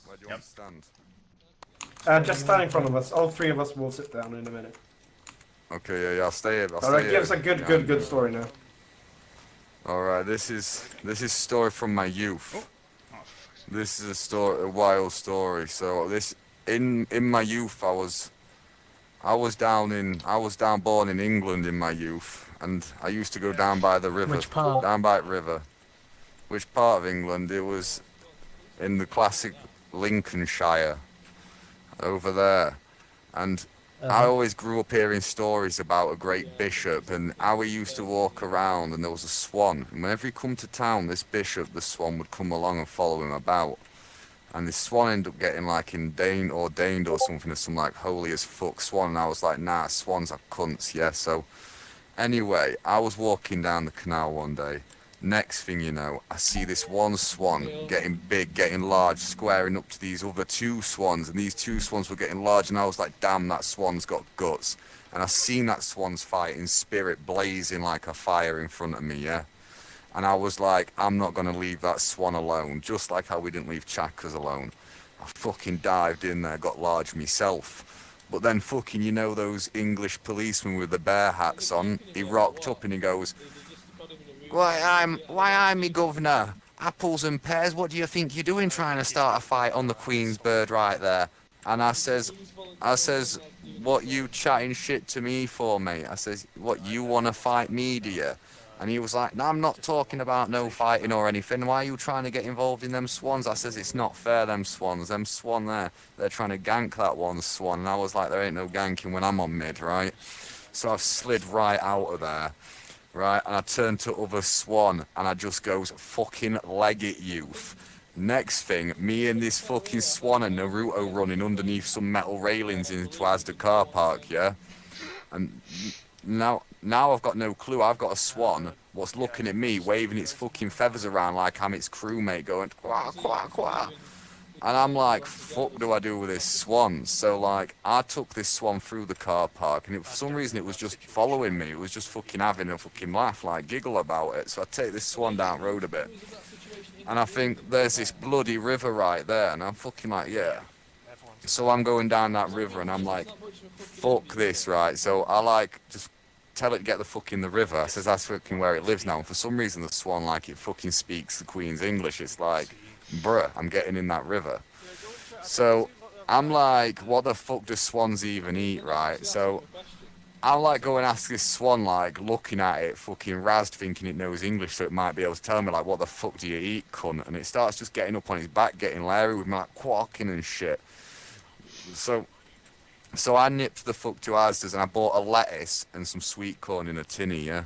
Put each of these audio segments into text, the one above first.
Where do you Yep. want to stand? Just stand in front of us. All three of us will sit down in a minute. Okay, yeah, I'll stay here. I'll Alright, stay give here. us a good, Yeah. good story now. Alright, this is a story from my youth. Oh, fuck. This is a wild story. So this in my youth, I was born in England in my youth, and I used to go down by the river, Which part? down by the river. Which part of England? It was in the classic Lincolnshire, over there. And I always grew up hearing stories about a great bishop and how he used to walk around, and there was a swan. And whenever he come to town, this bishop, the swan, would come along and follow him about. And this swan ended up getting like ordained or something as some like holy as fuck swan. And I was like, nah, swans are cunts, yeah. So anyway, I was walking down the canal one day. Next thing you know, I see this one swan getting big, getting large, squaring up to these other two swans, and these two swans were getting large, and I was like, damn, that swan's got guts. And I seen that swan's fight in spirit blazing like a fire in front of me, yeah? And I was like, I'm not going to leave that swan alone, just like how we didn't leave Chakas alone. I fucking dived in there, got large myself. But then fucking, you know those English policemen with the bear hats on? He rocked up and he goes, why I'm me governor? Apples and pears, what do you think you're doing trying to start a fight on the Queen's bird right there? And I says, what you chatting shit to me for, mate? I says, what, you want to fight me, do you? And he was like, no, I'm not talking about no fighting or anything. Why are you trying to get involved in them swans? I says, it's not fair, them swan there. They're trying to gank that one swan. And I was like, there ain't no ganking when I'm on mid, right? So I've slid right out of there. Right, and I turn to other swan, and I just goes, fucking leg it, youth. Next thing, me and this fucking swan and Naruto running underneath some metal railings into Asda car park, yeah? And now I've got no clue. I've got a swan what's looking at me, waving its fucking feathers around like I'm its crewmate, going, quack, quack, quack. And I'm like, fuck do I do with this swan? So like, I took this swan through the car park, and for some reason it was just following me. It was just fucking having a fucking laugh, like giggle about it. So I take this swan down road a bit, and I think there's this bloody river right there, and I'm fucking like, yeah. So I'm going down that river, and I'm like, fuck this, right? So I like just tell it to get the fuck in the river. I says that's fucking where it lives now. And for some reason the swan, like, it fucking speaks the Queen's English. It's like, bruh, I'm getting in that river. So I'm like, what the fuck do swans even eat, right? So I'm like, go and ask this swan, like, looking at it, fucking razzed, thinking it knows English, so it might be able to tell me, like, what the fuck do you eat, cunt? And it starts just getting up on its back, getting leery with me, like, quacking and shit. So I nipped the fuck to Asda's and I bought a lettuce and some sweet corn in a tinny, yeah?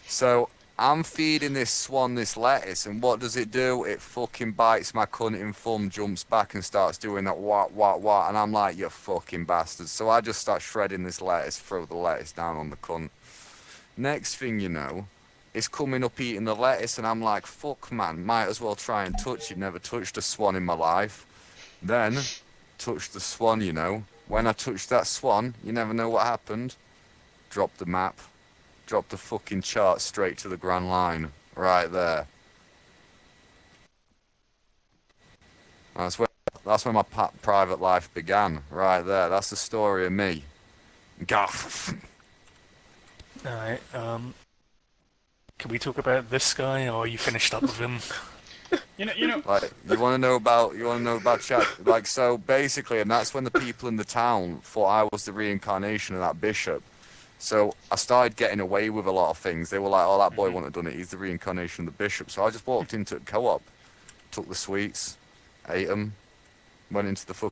So I'm feeding this swan this lettuce, and what does it do? It fucking bites my cunting thumb, jumps back and starts doing that what, and I'm like, you fucking bastard. So I just start shredding this lettuce, throw the lettuce down on the cunt. Next thing you know, it's coming up eating the lettuce, and I'm like, fuck man, might as well try and touch it. Never touched a swan in my life. Then, touched the swan, you know. When I touched that swan, you never know what happened. Dropped the map. Dropped the fucking chart straight to the Grand Line. Right there. That's where my private life began. Right there. That's the story of me. Gaff. Alright, can we talk about this guy, or are you finished up with him? You know. Like, you want to know about chat? Like, so basically, and that's when the people in the town thought I was the reincarnation of that bishop. So I started getting away with a lot of things. They were like, oh, that boy wouldn't have done it. He's the reincarnation of the bishop. So I just walked into a co-op, took the sweets, ate them, went into the